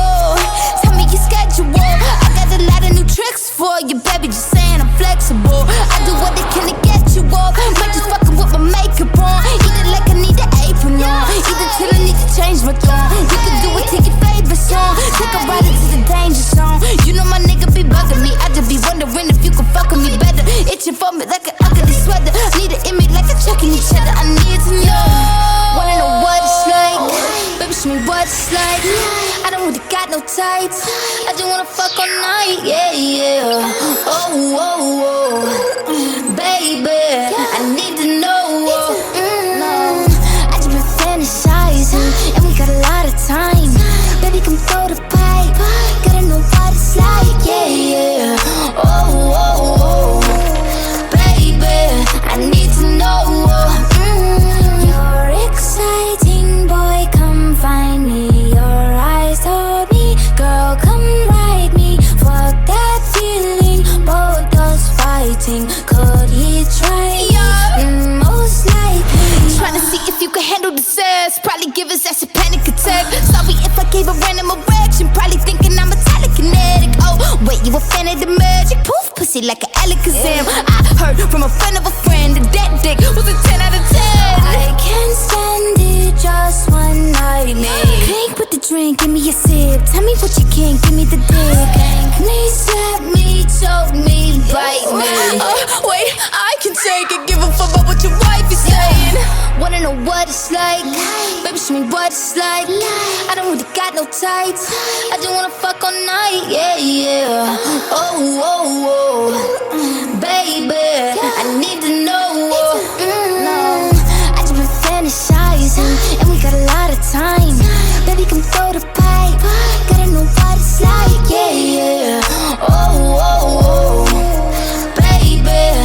Tell me your schedule. I got a lot of new tricks for you, baby. Just saying I'm flexible. I do what I can to get you off. Might just fucking with my makeup on. Eat it like I need an apron on. Either till I need to change my tone. We can do it to your favorite song. Take a ride into the danger zone. You know my nigga be bugging me. I just be wondering if you can fuck with me better. Itching for me like an ugly sweater. Need an image like a chucking each other. I need to know. Wanna know what it's like? Baby, show me what it's like. I don't really got no tights. I just wanna fuck all night. Yeah, yeah. Oh, oh, oh. Baby, I need to know. I just been fantasizing, and we got a lot of time. Baby, come throw the pipe. Gotta know what it's like. Yeah, yeah. Oh, oh, oh. Baby, I need to know. You're exciting, boy, come find me. Your eyes told me, girl, come ride me. Fuck that feeling, both us fighting. Could he try? Most likely. Tryna see if you can handle the sex. Probably give his ass a panic attack. Sorry if I gave a random erection. Probably thinking I'm a telekinetic. Oh, wait, you a fan of the magic? Poof, pussy like an Alakazam. I heard from a friend of a friend that that dick was a 10 out of 10. I can't stand it, just one night, man. Clink with the drink, give me a sip. Tell me what you can, give me the dick. Please slap me, choke me, bite me. Wait, I can take it. Give a fuck about what your wife is saying. Wanna know what it's like? Baby, show me what it's like. I don't really got no tights. I just wanna fuck all night. Yeah, yeah. Oh, oh, oh. Baby, I need to know. I just been fantasizing, and we got a lot of time. Baby, come throw the pipe. Gotta know what it's like. Yeah, yeah. Oh, oh, oh. Baby,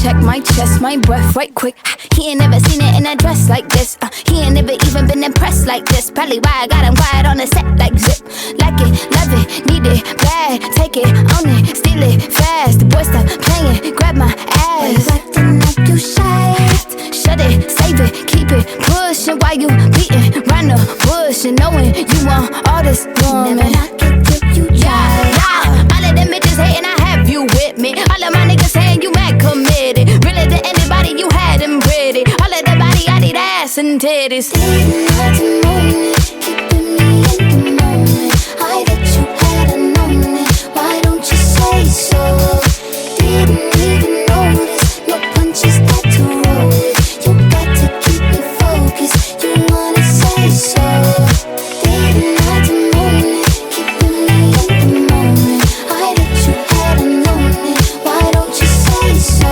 check my chest, my breath right quick. He ain't never seen it in a dress like this. He ain't never even been impressed like this. Probably why I got him quiet on the set like zip. Like it, love it, need it, bad. Take it, own it, steal it, fast. The boy stop playing, grab my ass. Acting like you shy. Shut it, save it, keep it pushing while you beating round the bush and knowing you want all this woman. Never knock it till you try. Yeah. All of them bitches hating, I have you with me. All of my niggas saying you mad committed. Really to anybody you had them pretty. All of the body, I need ass and titties. Didn't have to moan it, keeping me in the moment. I bet you had known it. Why don't you say so? Didn't even notice. No punches got to roll with. You got to keep me focused. You wanna say so? Didn't have to moan it, keeping me in the moment. I bet you had known it. Why don't you say so?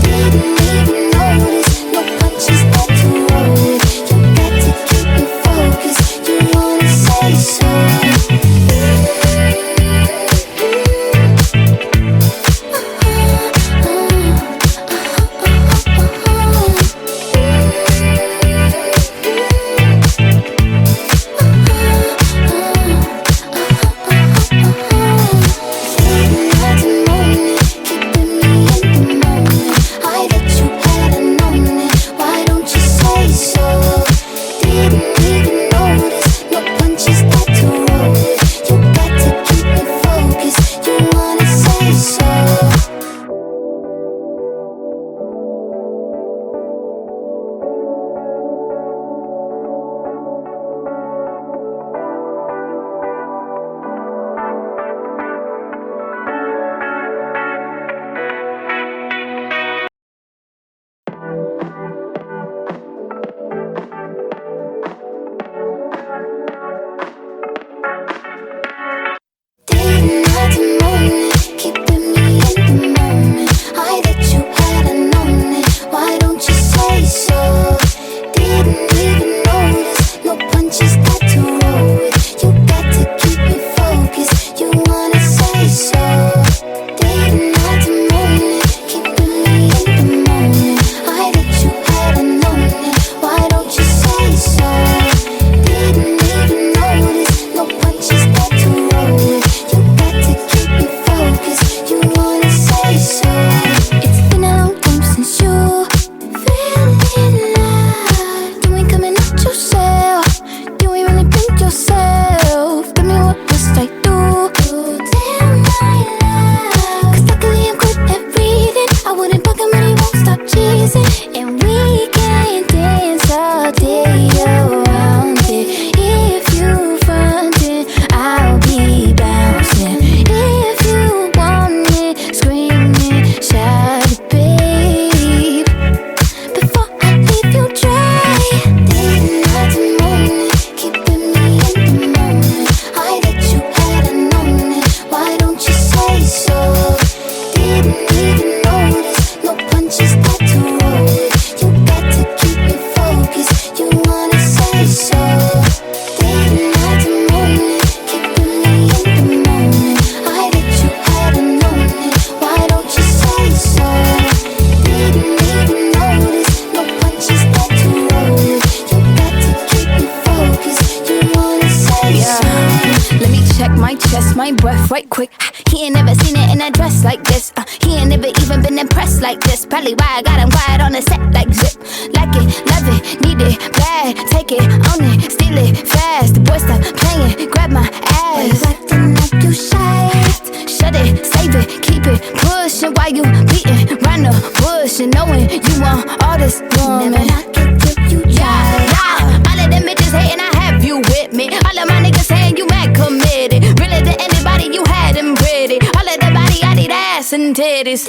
Didn't even notice. No punches got to roll with. You got to keep me focused. You wanna say so? My breath right quick. He ain't never seen it in a dress like this. He ain't never even been impressed like this. Probably why I got him quiet on the set like zip. Like it, love it, need it, bad. Take it, own it, steal it, fast. The boy stop playing, grab my ass. Acting like you shy. Shut it, save it, keep it pushing while you beating round the bush and knowing you want all this woman. Never knock it till you try. Yeah. All of them bitches hating, I have you with me. All of my niggas saying you mad committed. Really to anybody you had them pretty. All of the body, I need ass and titties.